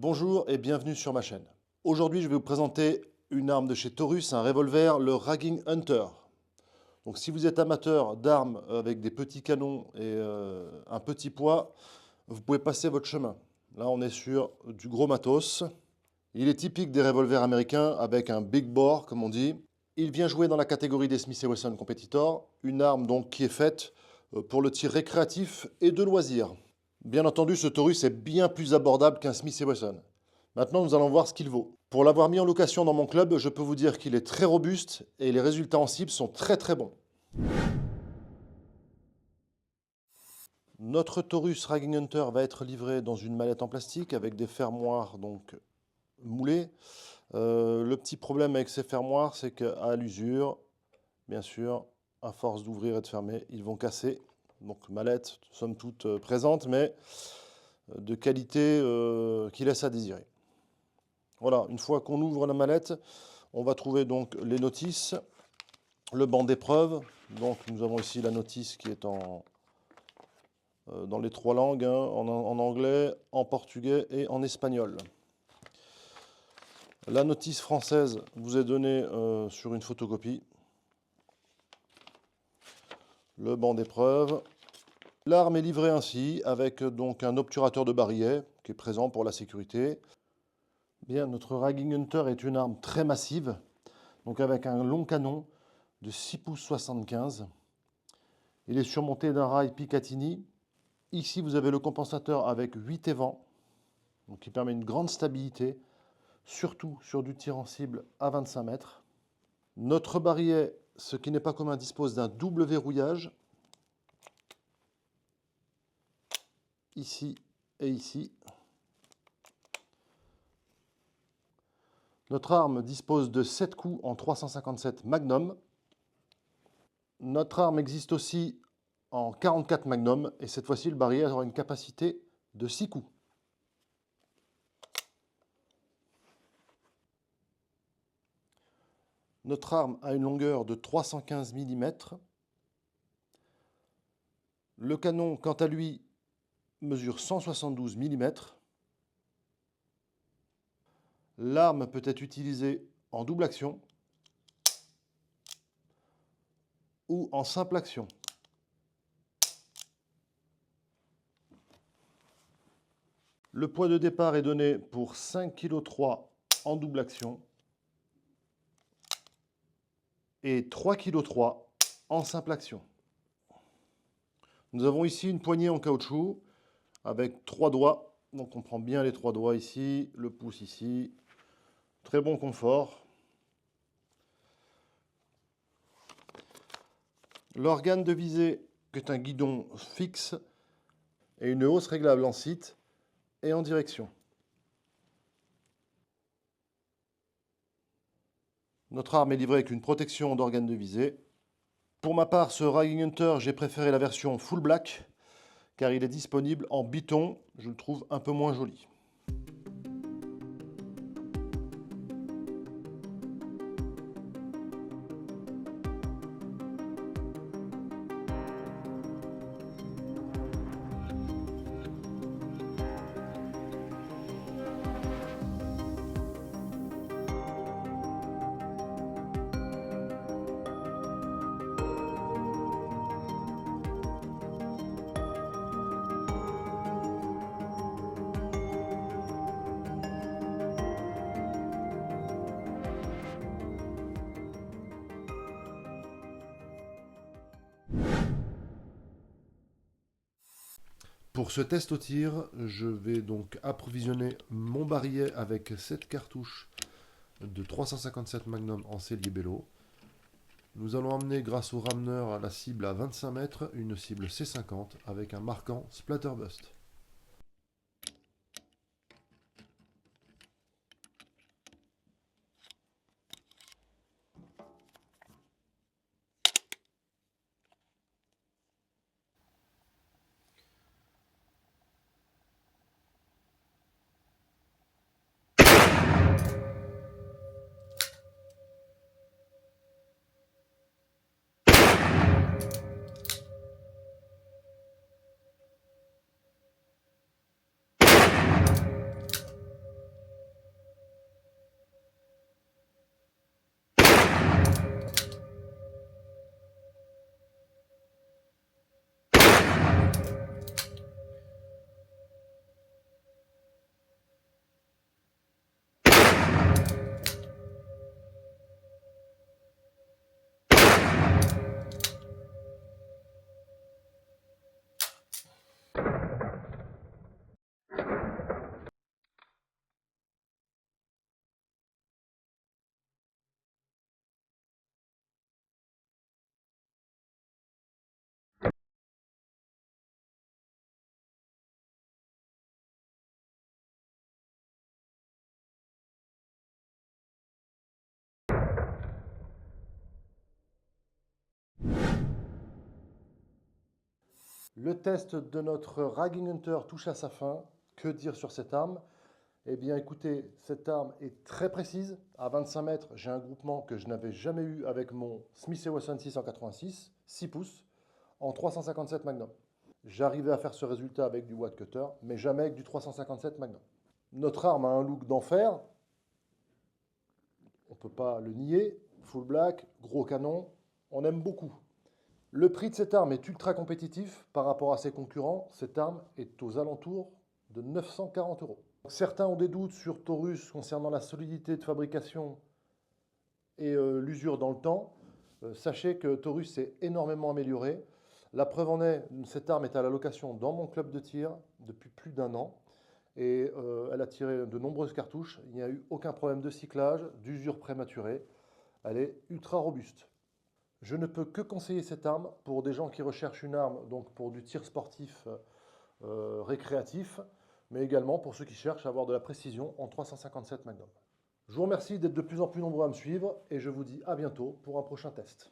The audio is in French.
Bonjour et bienvenue sur ma chaîne. Aujourd'hui, je vais vous présenter une arme de chez Taurus, un revolver, le Ragging Hunter. Donc si vous êtes amateur d'armes avec des petits canons et un petit poids, vous pouvez passer votre chemin. Là, on est sur du gros matos. Il est typique des revolvers américains avec un big bore, comme on dit. Il vient jouer dans la catégorie des Smith & Wesson Competitor, une arme donc qui est faite pour le tir récréatif et de loisir. Bien entendu, ce Taurus est bien plus abordable qu'un Smith & Wesson. Maintenant, nous allons voir ce qu'il vaut. Pour l'avoir mis en location dans mon club, je peux vous dire qu'il est très robuste et les résultats en cible sont très bons. Notre Taurus Ragging Hunter va être livré dans une mallette en plastique avec des fermoirs donc moulés. Le petit problème avec ces fermoirs, c'est qu'à l'usure, bien sûr, à force d'ouvrir et de fermer, ils vont casser. Donc mallette, somme toute présente, mais de qualité qui laisse à désirer. Voilà, une fois qu'on ouvre la mallette, on va trouver donc les notices, le banc d'épreuve. Donc nous avons ici la notice qui est dans les trois langues, hein, en anglais, en portugais et en espagnol. La notice française vous est donnée sur une photocopie. Le banc d'épreuve. L'arme est livrée ainsi, avec donc un obturateur de barillet qui est présent pour la sécurité. Bien, notre Ragging Hunter est une arme très massive, donc avec un long canon de 6 pouces 75. Il est surmonté d'un rail Picatinny. Ici, vous avez le compensateur avec 8 évents, donc qui permet une grande stabilité, surtout sur du tir en cible à 25 mètres. Notre barillet, ce qui n'est pas commun, dispose d'un double verrouillage, ici et ici. Notre arme dispose de 7 coups en 357 Magnum. Notre arme existe aussi en 44 Magnum, et cette fois-ci, le barillet aura une capacité de 6 coups. Notre arme a une longueur de 315 mm. Le canon, quant à lui, mesure 172 mm. L'arme peut être utilisée en double action ou en simple action. Le poids de départ est donné pour 5,3 kg en double action et 3,3 kg en simple action. Nous avons ici une poignée en caoutchouc avec 3 doigts. Donc on prend bien les 3 doigts ici, le pouce ici. Très bon confort. L'organe de visée est un guidon fixe et une hausse réglable en site et en direction. Notre arme est livrée avec une protection d'organe de visée. Pour ma part, ce Ragging Hunter, j'ai préféré la version full black car il est disponible en biton. Je le trouve un peu moins joli. Pour ce test au tir, je vais donc approvisionner mon barillet avec 7 cartouches de 357 Magnum en cellier bello. Nous allons emmener grâce au rameneur à la cible à 25 mètres, une cible C50 avec un marquant Splatterburst. Le test de notre Ragging Hunter touche à sa fin. Que dire sur cette arme? Eh bien écoutez, cette arme est très précise. À 25 mètres, j'ai un groupement que je n'avais jamais eu avec mon Smith & Wesson 686, 6 pouces, en 357 Magnum. J'arrivais à faire ce résultat avec du Watt Cutter, mais jamais avec du 357 Magnum. Notre arme a un look d'enfer, on ne peut pas le nier. Full black, gros canon, on aime beaucoup. Le prix de cette arme est ultra compétitif par rapport à ses concurrents. Cette arme est aux alentours de 940 €. Certains ont des doutes sur Taurus concernant la solidité de fabrication et l'usure dans le temps. Sachez que Taurus s'est énormément amélioré. La preuve en est, cette arme est à la location dans mon club de tir depuis plus d'1 an. Et elle a tiré de nombreuses cartouches. Il n'y a eu aucun problème de cyclage, d'usure prématurée. Elle est ultra robuste. Je ne peux que conseiller cette arme pour des gens qui recherchent une arme donc pour du tir sportif récréatif, mais également pour ceux qui cherchent à avoir de la précision en 357 Magnum. Je vous remercie d'être de plus en plus nombreux à me suivre et je vous dis à bientôt pour un prochain test.